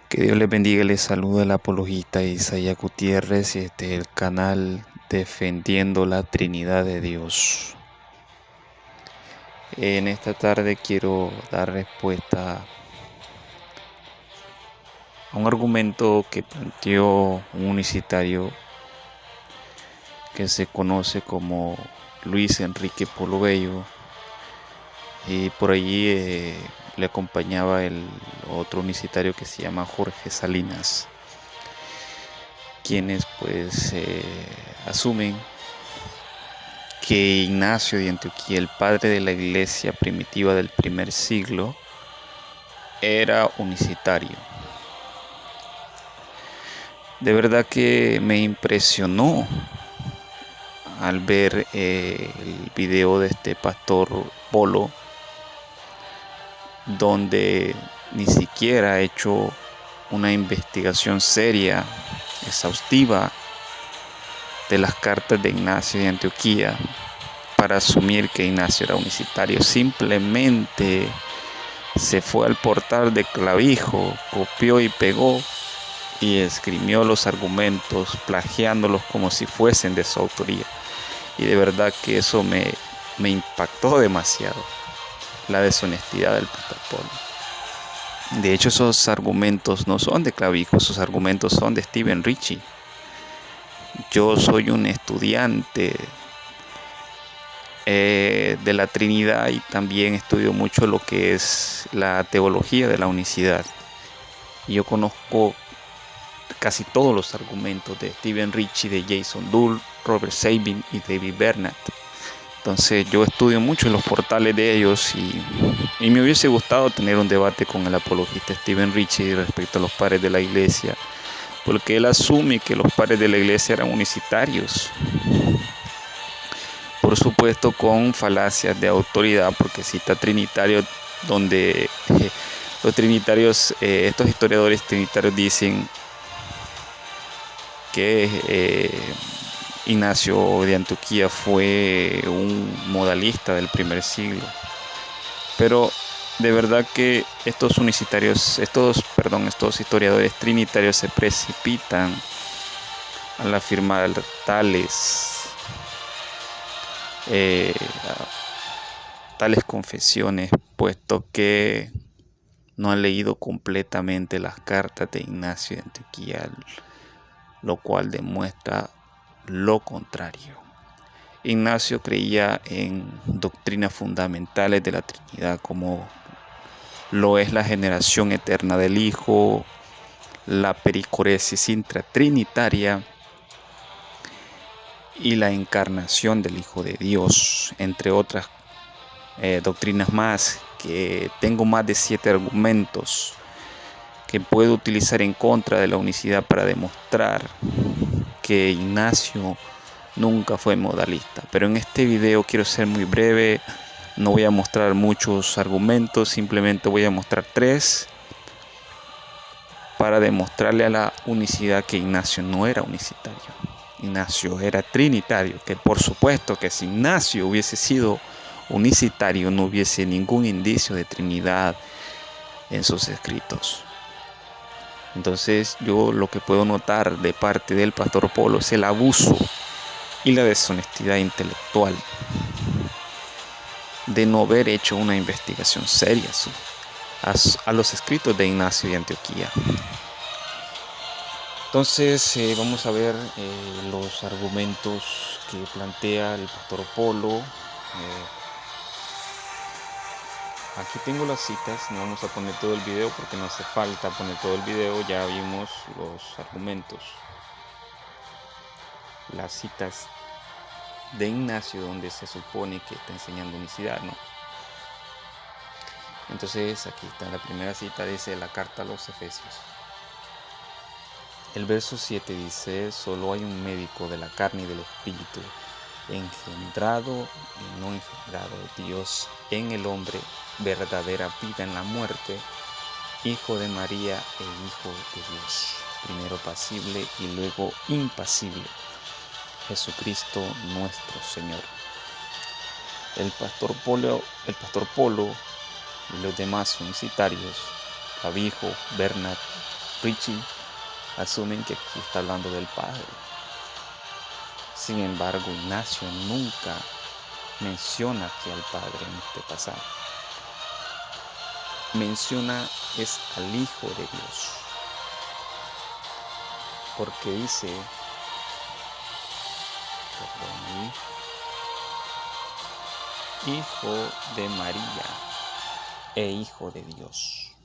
Que Dios les bendiga, les saluda el apologista Isaías Gutiérrez y este es el canal Defendiendo la Trinidad de Dios. En esta tarde quiero dar respuesta a un argumento que planteó un unicitario que se conoce como Luis Enrique Polo Bello, y por allí le acompañaba el otro unicitario que se llama Jorge Salinas, quienes asumen que Ignacio de Antioquía, el padre de la iglesia primitiva del primer siglo, era unicitario. De verdad que me impresionó al ver el video de este pastor Polo, donde ni siquiera ha hecho una investigación seria, exhaustiva, de las cartas de Ignacio de Antioquía para asumir que Ignacio era unicitario. Simplemente se fue al portal de Clavijo, copió y pegó y esgrimió los argumentos, plagiándolos como si fuesen de su autoría. Y de verdad que eso me impactó demasiado, la deshonestidad del pastor Polo. De hecho, esos argumentos no son de Clavijo, esos argumentos son de Stephen Richey. Yo soy un estudiante de la Trinidad y también estudio mucho lo que es la teología de la unicidad. Y yo conozco casi todos los argumentos de Stephen Richey, de Jason Dull, Robert Sabin y David Bernard. Entonces yo estudio mucho en los portales de ellos y me hubiese gustado tener un debate con el apologista Stephen Richey respecto a los padres de la iglesia, porque él asume que los padres de la iglesia eran unicitarios. Por supuesto con falacias de autoridad, porque cita trinitarios donde los trinitarios, estos historiadores trinitarios dicen que Ignacio de Antioquía fue un modalista del primer siglo. Pero de verdad que estos historiadores trinitarios se precipitan al afirmar tales confesiones, puesto que no han leído completamente las cartas de Ignacio de Antioquía, lo cual demuestra lo contrario. Ignacio creía en doctrinas fundamentales de la Trinidad, como lo es la generación eterna del Hijo, la pericoresis intratrinitaria y la encarnación del Hijo de Dios, entre otras doctrinas más, que tengo más de 7 argumentos que puedo utilizar en contra de la unicidad para demostrar que Ignacio nunca fue modalista. Pero en este video quiero ser muy breve, no voy a mostrar muchos argumentos, simplemente voy a mostrar 3 para demostrarle a la unicidad que Ignacio no era unicitario. Ignacio era trinitario, que por supuesto que si Ignacio hubiese sido unicitario no hubiese ningún indicio de Trinidad en sus escritos. Entonces yo lo que puedo notar de parte del pastor Polo es el abuso y la deshonestidad intelectual de no haber hecho una investigación seria a los escritos de Ignacio de Antioquía. Entonces vamos a ver los argumentos que plantea el pastor Polo. Aquí tengo las citas, no vamos a poner todo el video porque no hace falta poner todo el video, ya vimos los argumentos. Las citas de Ignacio donde se supone que está enseñando unicidad, ¿no? Entonces aquí está la primera cita, dice la carta a los Efesios. El verso 7 dice: solo hay un médico de la carne y del espíritu, engendrado y no engendrado, Dios en el hombre, verdadera vida en la muerte, Hijo de María e Hijo de Dios, primero pasible y luego impasible, Jesucristo nuestro Señor. El pastor Polo y los demás unicitarios, Clavijo, Bernard Richie asumen que aquí está hablando del Padre. Sin embargo, Ignacio nunca menciona aquí al Padre en este pasaje. Menciona es al Hijo de Dios. Porque dice, Hijo de María e Hijo de Dios.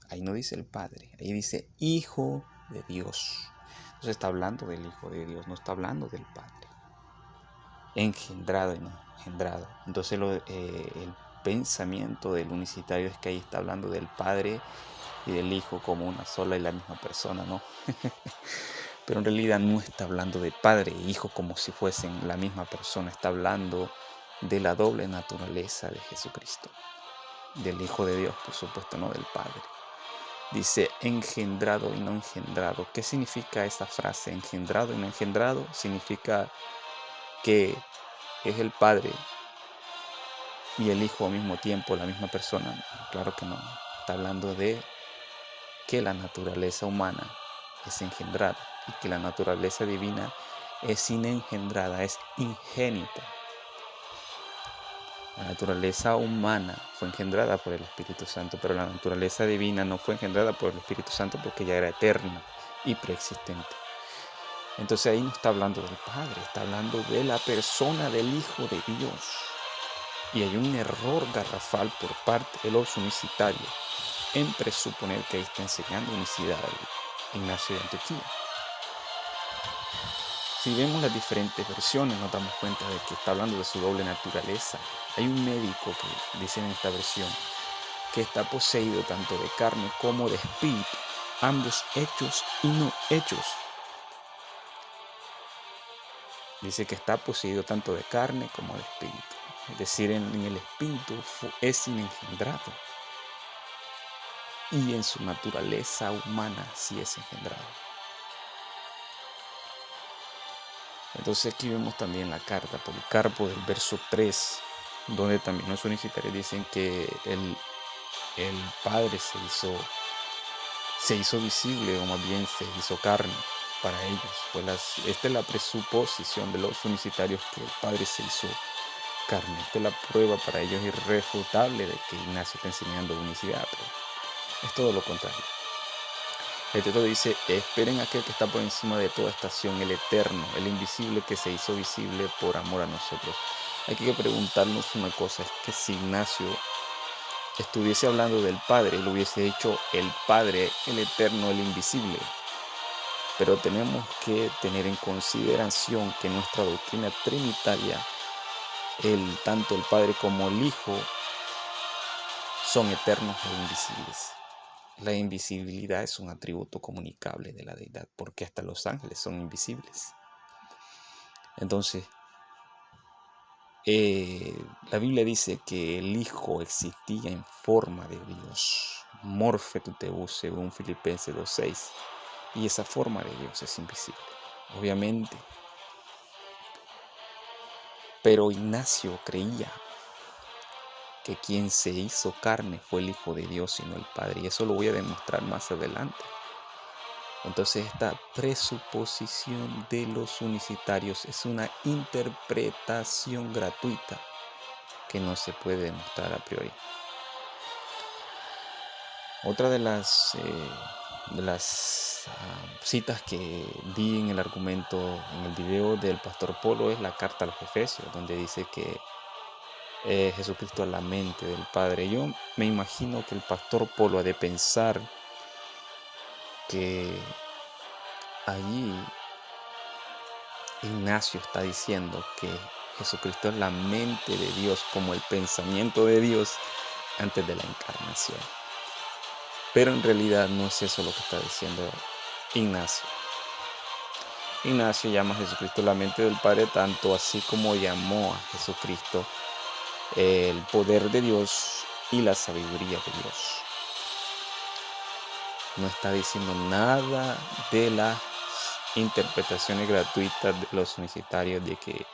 Ahí no dice el Padre, ahí dice Hijo de Dios. Entonces está hablando del Hijo de Dios, no está hablando del Padre. Engendrado y no engendrado. Entonces el pensamiento del unicitario es que ahí está hablando del Padre y del Hijo como una sola y la misma persona, ¿no? Pero en realidad no está hablando de Padre e Hijo como si fuesen la misma persona. Está hablando de la doble naturaleza de Jesucristo. Del Hijo de Dios, por supuesto, no del Padre. Dice engendrado y no engendrado. ¿Qué significa esa frase? Engendrado y no engendrado significa que es el Padre y el Hijo al mismo tiempo, la misma persona. Claro que no. Está hablando de que la naturaleza humana es engendrada y que la naturaleza divina es inengendrada, es ingénita. La naturaleza humana fue engendrada por el Espíritu Santo, pero la naturaleza divina no fue engendrada por el Espíritu Santo porque ya era eterna y preexistente. Entonces ahí no está hablando del Padre, está hablando de la persona del Hijo de Dios. Y hay un error garrafal por parte de los unicitarios en presuponer que ahí está enseñando unicidad Ignacio de Antioquía. Si vemos las diferentes versiones, nos damos cuenta de que está hablando de su doble naturaleza. Hay un médico que dice en esta versión que está poseído tanto de carne como de espíritu, ambos hechos y no hechos. Dice que está poseído tanto de carne como de espíritu. Es decir, en el espíritu es engendrado. Y en su naturaleza humana sí es engendrado. Entonces aquí vemos también la carta Policarpo del verso 3, donde también los unicitarios dicen que el Padre se hizo visible, o más bien se hizo carne para ellos. Esta es la presuposición de los unicitarios, que el Padre se hizo carne. Esta es la prueba para ellos irrefutable de que Ignacio está enseñando unicidad, pero es todo lo contrario. El texto dice, esperen a aquel que está por encima de toda estación, el eterno, el invisible que se hizo visible por amor a nosotros. Hay que preguntarnos una cosa, es que si Ignacio estuviese hablando del Padre, lo hubiese dicho el Padre, el eterno, el invisible. Pero tenemos que tener en consideración que nuestra doctrina trinitaria, tanto el Padre como el Hijo, son eternos e invisibles. La invisibilidad es un atributo comunicable de la deidad, porque hasta los ángeles son invisibles. Entonces, la Biblia dice que el Hijo existía en forma de Dios, morfe tuteus, según Filipenses 2:6, y esa forma de Dios es invisible, obviamente. Pero Ignacio creía que quien se hizo carne fue el Hijo de Dios y no el Padre, y eso lo voy a demostrar más adelante. Entonces esta presuposición de los unicitarios es una interpretación gratuita que no se puede demostrar a priori. Otra de las citas que di en el argumento, en el video del Pastor Polo, es la carta a los Efesios, donde dice que Jesucristo es la mente del Padre. Yo me imagino que el Pastor Polo ha de pensar que allí Ignacio está diciendo que Jesucristo es la mente de Dios, como el pensamiento de Dios antes de la encarnación. Pero en realidad no es eso lo que está diciendo Ignacio. Ignacio llama a Jesucristo la mente del Padre, tanto así como llamó a Jesucristo el poder de Dios y la sabiduría de Dios. No está diciendo nada de las interpretaciones gratuitas de los unicitarios de que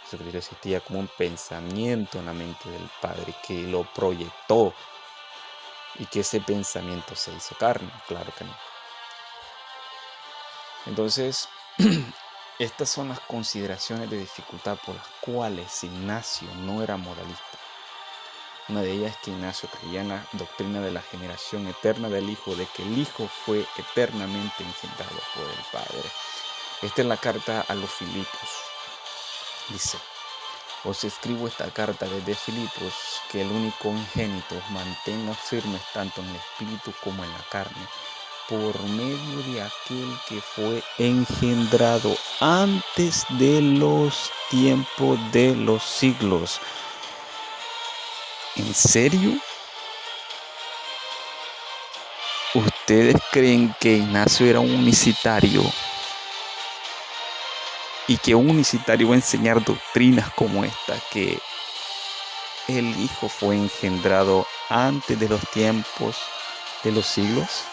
Jesucristo existía como un pensamiento en la mente del Padre, que lo proyectó y que ese pensamiento se hizo carne. Claro que no. Entonces, estas son las consideraciones de dificultad por las cuales Ignacio no era moralista. Una de ellas es que Ignacio creía en la doctrina de la generación eterna del Hijo, de que el Hijo fue eternamente engendrado por el Padre. Esta es la carta a los Filipos. Dice: os escribo esta carta desde Filipos, que el único unigénito os mantenga firmes tanto en el espíritu como en la carne, por medio de aquel que fue engendrado antes de los tiempos de los siglos. ¿En serio? ¿Ustedes creen que Ignacio era un unicitario? Y que un unicitario va a enseñar doctrinas como esta, que el Hijo fue engendrado antes de los tiempos de los siglos.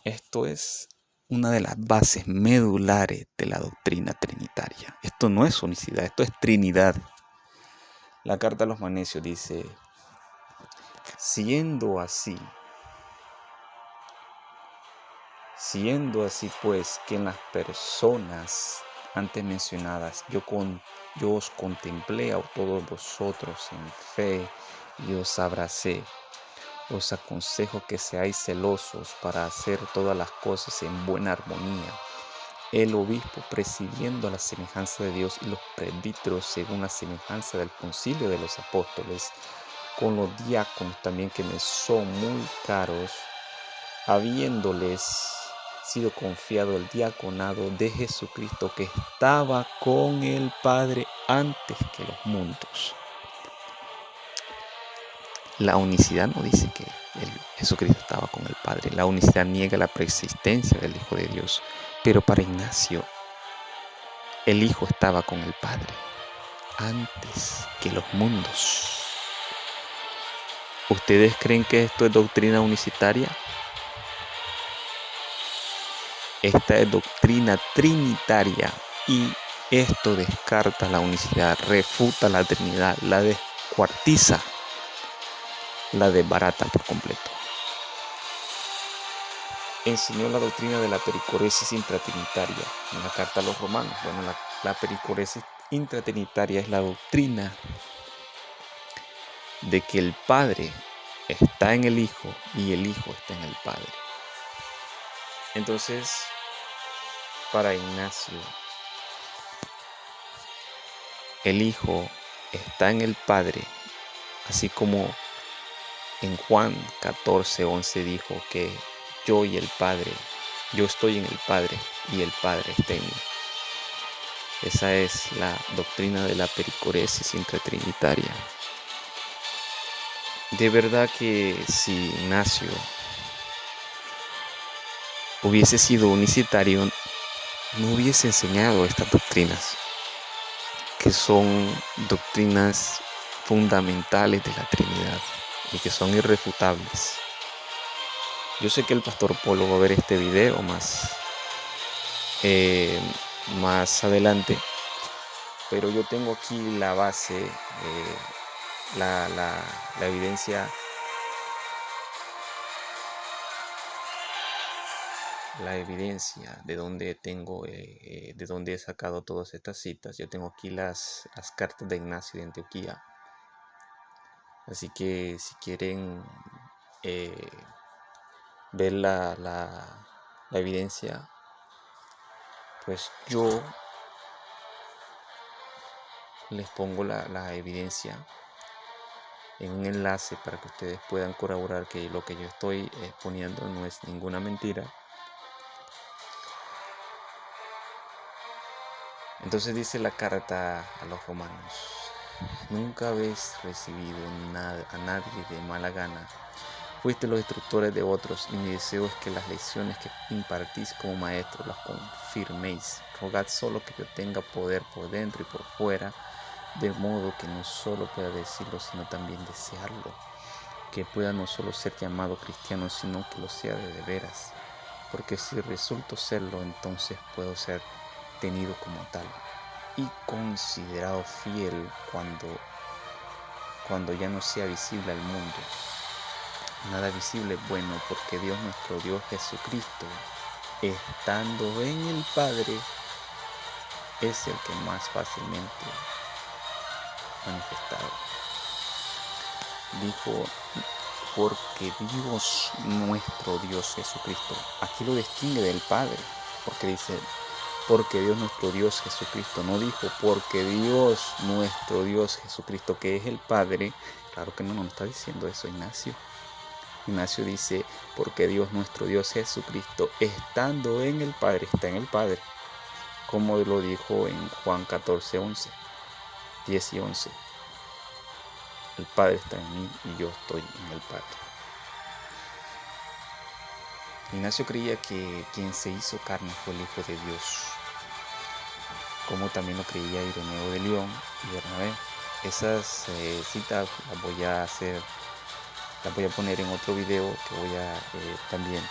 Esto es una de las bases medulares de la doctrina trinitaria. Esto no es unicidad, esto es Trinidad. La carta a los Manesios dice: siendo así pues, que en las personas antes mencionadas yo os contemplé a todos vosotros en fe y os abracé, os aconsejo que seáis celosos para hacer todas las cosas en buena armonía, el obispo presidiendo a la semejanza de Dios y los presbíteros según la semejanza del concilio de los apóstoles, con los diáconos también, que me son muy caros, habiéndoles sido confiado el diaconado de Jesucristo, que estaba con el Padre antes que los mundos. La unicidad no dice que Jesucristo estaba con el Padre. La unicidad niega la preexistencia del Hijo de Dios. Pero para Ignacio, el Hijo estaba con el Padre antes que los mundos. ¿Ustedes creen que esto es doctrina unicitaria? Esta es doctrina trinitaria, y esto descarta la unicidad, refuta la Trinidad, la descuartiza, la desbarata por completo. Enseñó la doctrina de la pericoresis intratrinitaria en la carta a los Romanos. Bueno, la pericoresis intratrinitaria es la doctrina de que el Padre está en el Hijo y el Hijo está en el Padre. Entonces, para Ignacio, el Hijo está en el Padre, así como en Juan 14:11 dijo que yo y el Padre, yo estoy en el Padre y el Padre está en mí. Esa es la doctrina de la pericoresis intratrinitaria. De verdad que si Ignacio hubiese sido unicitario, no hubiese enseñado estas doctrinas, que son doctrinas fundamentales de la Trinidad y que son irrefutables. Yo sé que el pastor Polo va a ver este video más adelante, pero yo tengo aquí la base, la evidencia, de donde de donde he sacado todas estas citas. Yo tengo aquí las cartas de Ignacio de Antioquía. Así que si quieren ver la evidencia, pues yo les pongo la evidencia en un enlace para que ustedes puedan corroborar que lo que yo estoy exponiendo no es ninguna mentira. Entonces dice la carta a los Romanos: nunca habéis recibido a nadie de mala gana. Fuiste los instructores de otros, y mi deseo es que las lecciones que impartís como maestros las confirméis. Rogad solo que yo tenga poder por dentro y por fuera, de modo que no solo pueda decirlo, sino también desearlo. Que pueda no solo ser llamado cristiano, sino que lo sea de veras. Porque si resulto serlo, entonces puedo ser tenido como tal y considerado fiel cuando ya no sea visible al mundo. nada visible es bueno, porque Dios, nuestro Dios Jesucristo, estando en el Padre, es el que más fácilmente manifestado. Dijo, porque Dios, nuestro Dios Jesucristo, aquí lo distingue del Padre, porque dice, porque Dios, nuestro Dios Jesucristo, no dijo porque Dios, nuestro Dios Jesucristo, que es el Padre. Claro que no está diciendo eso Ignacio. Ignacio dice, porque Dios, nuestro Dios Jesucristo, estando en el Padre, está en el Padre, como lo dijo en Juan 14, 11, 10 y 11. El Padre está en mí y yo estoy en el Padre. Ignacio creía que quien se hizo carne fue el Hijo de Dios, como también lo creía Ireneo de León y Bernabé. Esas citas las voy a poner en otro video, que voy a también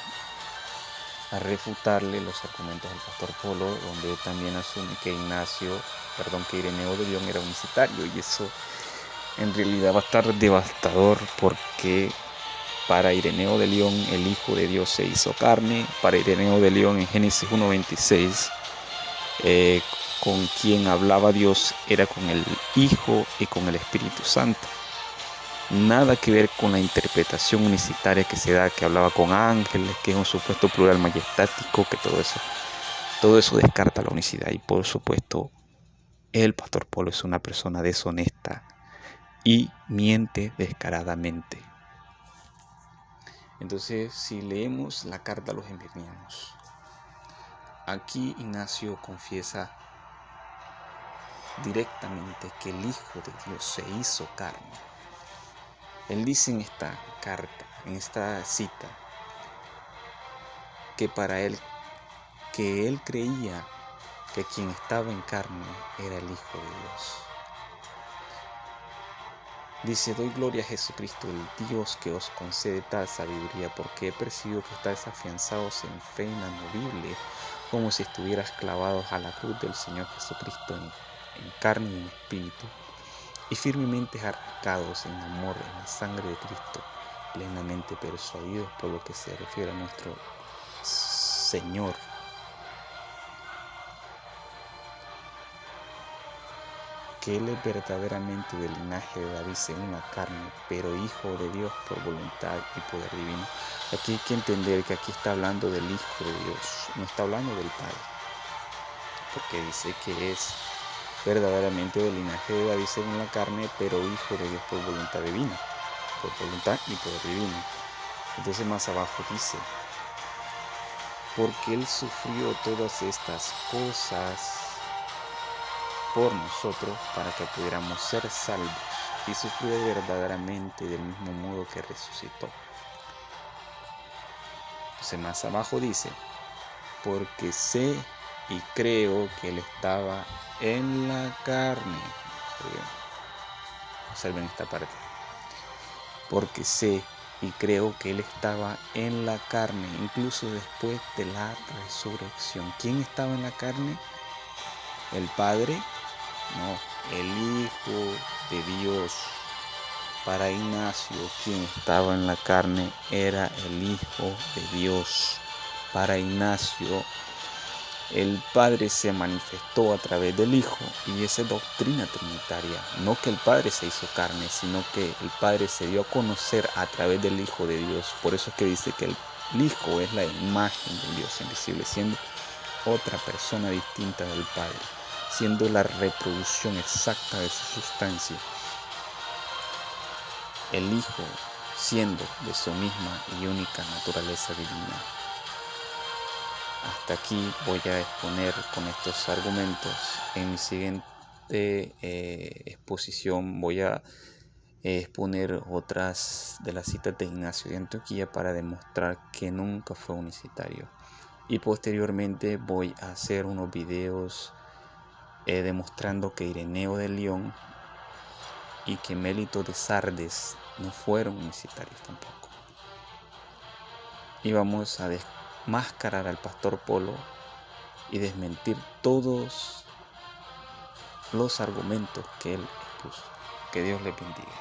a refutarle los argumentos del pastor Polo, donde también asume que Ireneo de León era unicitario, y eso en realidad va a estar devastador, porque para Ireneo de León el Hijo de Dios se hizo carne. Para Ireneo de León, en Génesis 1:26, con quien hablaba Dios era con el Hijo y con el Espíritu Santo. Nada que ver con la interpretación unicitaria que se da, que hablaba con ángeles, que es un supuesto plural majestático, que todo eso descarta la unicidad. Y por supuesto, el pastor Polo es una persona deshonesta y miente descaradamente. Entonces, si leemos la carta a los Esmirnianos, aquí Ignacio confiesa directamente que el Hijo de Dios se hizo carne. Él dice en esta carta, en esta cita, que para él, que él creía que quien estaba en carne era el Hijo de Dios. Dice, doy gloria a Jesucristo, el Dios que os concede tal sabiduría, porque he percibido que estáis afianzados en fe inamovible, como si estuvieras clavados a la cruz del Señor Jesucristo en carne y en espíritu, y firmemente arraigados en amor en la sangre de Cristo, plenamente persuadidos por lo que se refiere a nuestro Señor, que Él es verdaderamente del linaje de David según la carne, pero Hijo de Dios por voluntad y poder divino. Aquí hay que entender que aquí está hablando del Hijo de Dios, no está hablando del Padre, porque dice que es verdaderamente del linaje de David según la carne, pero Hijo de Dios por voluntad divina, por voluntad y poder divino. Entonces más abajo dice, porque Él sufrió todas estas cosas por nosotros, para que pudiéramos ser salvos, y sufrió verdaderamente del mismo modo que resucitó. Entonces más abajo dice, porque sé y creo que Él estaba en la carne. Observen esta parte. Porque sé y creo que Él estaba en la carne, incluso después de la resurrección. ¿Quién estaba en la carne? ¿El Padre? No, el Hijo de Dios. Para Ignacio, quien estaba en la carne era el Hijo de Dios. Para Ignacio, el Padre se manifestó a través del Hijo, y esa es doctrina trinitaria. No que el Padre se hizo carne, sino que el Padre se dio a conocer a través del Hijo de Dios. Por eso es que dice que el Hijo es la imagen del Dios invisible, siendo otra persona distinta del Padre, siendo la reproducción exacta de su sustancia. El Hijo siendo de su misma y única naturaleza divina. Hasta aquí voy a exponer con estos argumentos. En mi siguiente exposición voy a exponer otras de las citas de Ignacio de Antioquía para demostrar que nunca fue unicitario. Y posteriormente voy a hacer unos videos demostrando que Ireneo de León y que Mélito de Sardes no fueron unicitarios tampoco. Y vamos a desmascarar al pastor Polo y desmentir todos los argumentos que él expuso. Que Dios le bendiga.